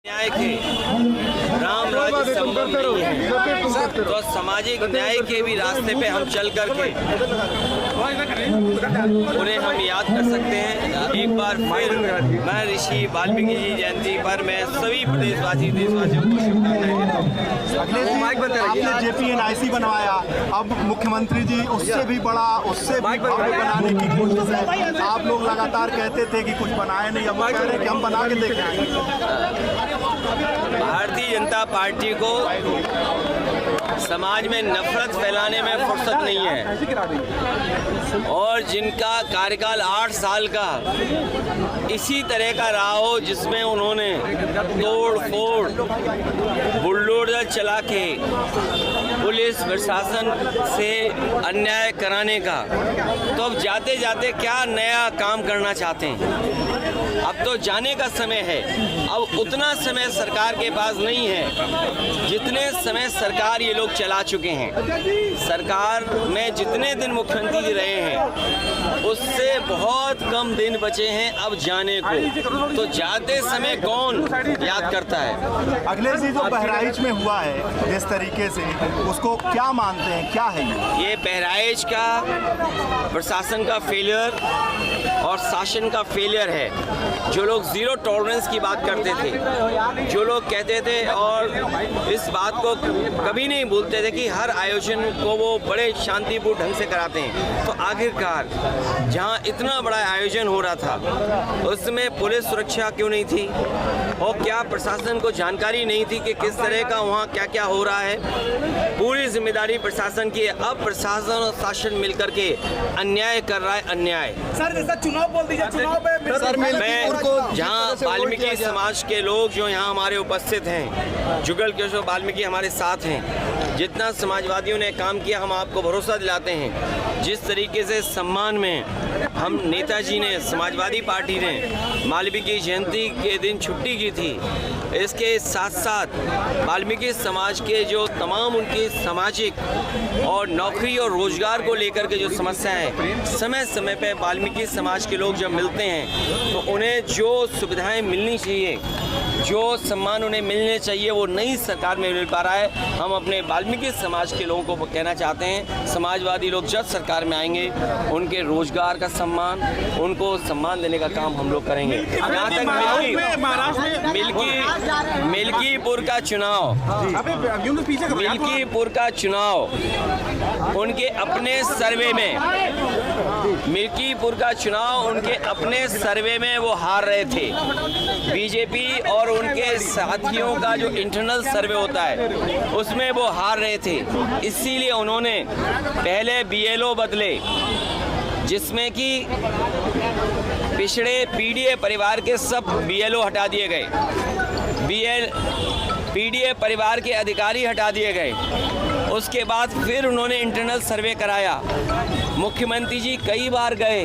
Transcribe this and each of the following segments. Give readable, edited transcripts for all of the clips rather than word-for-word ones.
न्याय के राम राज्य संभव नहीं है, तो सामाजिक न्याय के भी रास्ते पे हम चल करके उन्हें हम याद कर सकते हैं। एक बार फिर महर्षि वाल्मीकि जी जयंती पर मैं सभी देशवासियों को शुभकामनाएं देता हूँ। आपने JPNIC बनवाया, अब मुख्यमंत्री जी उससे भी बड़ा, उससे भी भव्य बनाने की कोशिश है। आप लोग लगातार कहते थे कि कुछ बनाए नहीं, अब कह रहे हैं कि हम बना के देखेंगे। भारतीय जनता पार्टी को समाज में नफरत फैलाने में फुर्सत नहीं है, और जिनका कार्यकाल 8 साल का इसी तरह का रहा हो, जिसमें उन्होंने तोड़ फोड़ बुलडोजर चला के पुलिस प्रशासन से अन्याय कराने का, तो अब जाते जाते क्या नया काम करना चाहते हैं? अब तो जाने का समय है। अब उतना समय सरकार के पास नहीं है जितने समय सरकार ये लोग चला चुके हैं। सरकार में जितने दिन मुख्यमंत्री जी रहे हैं उससे बहुत कम दिन बचे हैं अब जाने को, तो जाते समय कौन याद करता है? अखिलेश जी, जो बहराइच में हुआ है जिस तरीके से, उसको क्या मानते हैं, क्या है ये? बहराइच का प्रशासन का फेलियर और शासन का फेलियर है। जो लोग जीरो टॉलरेंस की बात करते थे, जो लोग कहते थे और इस बात को कभी नहीं भूलते थे कि हर आयोजन को वो बड़े शांतिपूर्ण ढंग से कराते हैं, तो आखिरकार जहां इतना बड़ा आयोजन हो रहा था उसमें पुलिस सुरक्षा क्यों नहीं थी? और क्या प्रशासन को जानकारी नहीं थी कि किस तरह का वहाँ क्या क्या हो रहा है? पूरी जिम्मेदारी प्रशासन की है। अब प्रशासन और शासन मिलकर के अन्याय कर रहा है, अन्याय। सर जैसा चुनाव बोल दीजिए, चुनाव पे सर मैं जहाँ वाल्मीकि समाज के लोग जो यहाँ हमारे उपस्थित हैं, जुगल किशोर वाल्मीकि हमारे साथ हैं, जितना समाजवादियों ने काम किया हम आपको भरोसा दिलाते हैं। जिस तरीके से सम्मान में हम नेताजी ने, समाजवादी पार्टी ने वाल्मीकि जयंती के दिन छुट्टी की थी, इसके साथ साथ वाल्मीकि समाज के जो तमाम उनकी सामाजिक और नौकरी और रोजगार को लेकर के जो समस्याएं हैं, समय समय पे वाल्मीकि समाज के लोग जब मिलते हैं तो उन्हें जो सुविधाएं मिलनी चाहिए, जो सम्मान उन्हें मिलने चाहिए, वो नई सरकार में मिल पा रहा है। हम अपने वाल्मीकि समाज के लोगों को कहना चाहते हैं, समाजवादी लोग जब सरकार में आएंगे उनके रोजगार का सम्मान, उनको सम्मान देने का काम हम लोग करेंगे। जहाँ तक मिल्कीपुर का चुनाव, मिल्कीपुर का चुनाव उनके अपने सर्वे में, मिल्कीपुर का चुनाव उनके अपने सर्वे में वो हार रहे थे। बीजेपी और उनके साथियों का जो इंटरनल सर्वे होता है उसमें वो हार रहे थे, इसीलिए उन्होंने पहले BLO बदले, जिसमें कि पिछड़े PDA परिवार के सब BLO हटा दिए गए, PDA परिवार के अधिकारी हटा दिए गए। उसके बाद फिर उन्होंने इंटरनल सर्वे कराया। मुख्यमंत्री जी कई बार गए,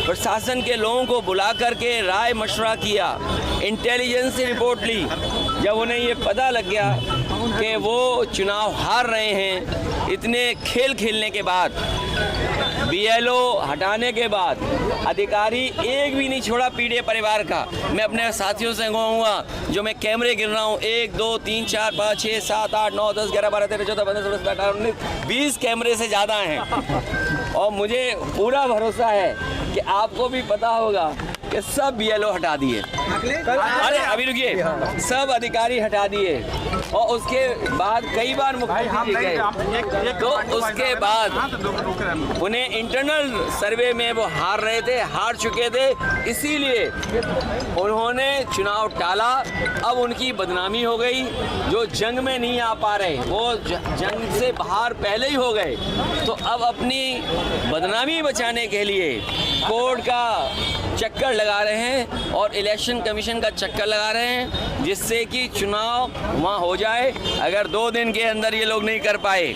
प्रशासन के लोगों को बुला करके राय मशवरा किया, इंटेलिजेंस से रिपोर्ट ली। जब उन्हें ये पता लग गया कि वो चुनाव हार रहे हैं, इतने खेल खेलने के बाद, BLO हटाने के बाद, अधिकारी एक भी नहीं छोड़ा PDA परिवार का। मैं अपने साथियों से कहूँगा, जो मैं कैमरे गिन रहा हूँ, 1 2 3 4 5 6 7 8 9 10 11 12 13 14 15 16 17 18 19 20 कैमरे से ज़्यादा हैं, और मुझे पूरा भरोसा है कि आपको भी पता होगा कि सब BLO हटा दिए। अरे अभी रुकिए, सब अधिकारी हटा दिए, और उसके बाद कई बार मुख्यमंत्री गए, तो उसके बाद उन्हें इंटरनल सर्वे में वो हार रहे थे, हार चुके थे, इसीलिए उन्होंने चुनाव टाला। अब उनकी बदनामी हो गई, जो जंग में नहीं आ पा रहे वो जंग से बाहर पहले ही हो गए, तो अब अपनी बदनामी बचाने के लिए कोर्ट का चक्कर लगा रहे हैं और इलेक्शन कमीशन का चक्कर लगा रहे हैं, जिससे कि चुनाव वहाँ हो जाए। अगर 2 दिन के अंदर ये लोग नहीं कर पाए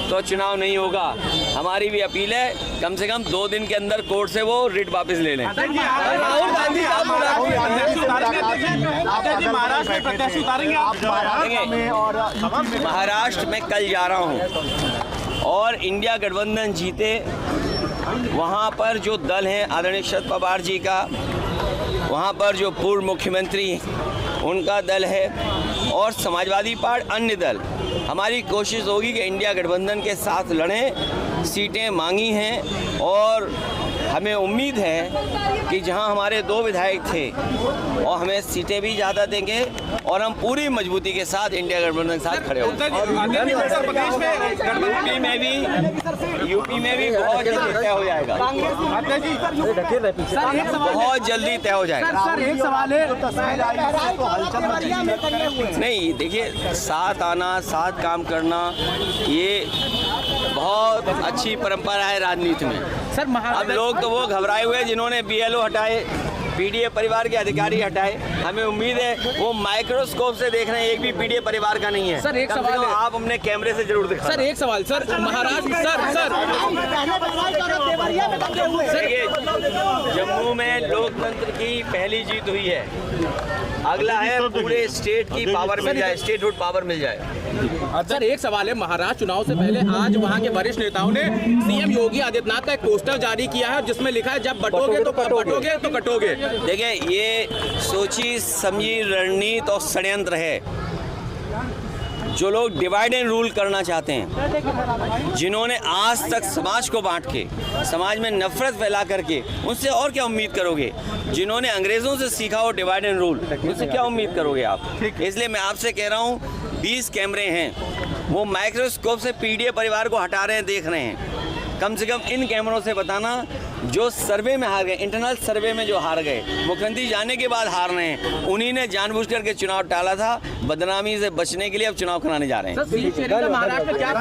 तो चुनाव नहीं होगा। हमारी भी अपील है, कम से कम 2 दिन के अंदर कोर्ट से वो रिट वापस ले लें। राहुल गांधी महाराष्ट्र में कल जा रहा हूँ, और इंडिया गठबंधन जीते, वहाँ पर जो दल है आदरणीय शरद पवार जी का, वहाँ पर जो पूर्व मुख्यमंत्री उनका दल है और समाजवादी पार्टी अन्य दल। हमारी कोशिश होगी कि इंडिया गठबंधन के साथ लड़ें, सीटें मांगी हैं और हमें उम्मीद है कि जहां हमारे 2 विधायक थे और हमें सीटें भी ज़्यादा देंगे और हम पूरी मजबूती के साथ इंडिया गठबंधन के साथ खड़े होंगे। यूपी में भी बहुत जल्दी तय हो जाएगा, बहुत जल्दी तय हो जाएगा। सर एक सवाल है, नहीं देखिए, साथ आना, साथ काम करना, ये बहुत अच्छी परंपरा है राजनीति में। सर अब लोग तो वो घबराए हुए जिन्होंने बीएलओ हटाए, पीडीए परिवार के अधिकारी हटाए। हमें उम्मीद है वो माइक्रोस्कोप से देख रहे हैं, एक भी पीडीए परिवार का नहीं है। सर एक सवाल है, आप अपने कैमरे से जरूर दिखाएं। सर एक सवाल, सर महाराष्ट्र देखिए, जम्मू में लोकतंत्र की पहली जीत हुई है, अगला है पूरे स्टेट की पावर मिल जाए, स्टेटहुड पावर मिल जाए। सर एक सवाल है, महाराष्ट्र चुनाव से पहले आज वहां के वरिष्ठ नेताओं ने सीएम योगी आदित्यनाथ का एक पोस्टर जारी किया है जिसमें लिखा है जब बटोगे तो कटोगे। देखिए, ये सोची समझी रणनीति और षड्यंत्र है। जो लोग डिवाइड एंड रूल करना चाहते हैं, जिन्होंने आज तक समाज को बांट के, समाज में नफरत फैला करके, उनसे और क्या उम्मीद करोगे? जिन्होंने अंग्रेजों से सीखा हो डिवाइड एंड रूल, उनसे क्या उम्मीद करोगे आप? इसलिए मैं आपसे कह रहा हूँ, 20 कैमरे हैं, वो माइक्रोस्कोप से पीडीए परिवार को हटा रहे हैं, देख रहे हैं। कम से कम इन कैमरों से बताना, जो सर्वे में हार गए, इंटरनल सर्वे में जो हार गए, मुख्यमंत्री जाने के बाद हार रहे हैं, उन्हीं ने जानबूझ करके चुनाव टाला था। बदनामी से बचने के लिए अब चुनाव कराने जा रहे हैं। महाराष्ट्र में क्या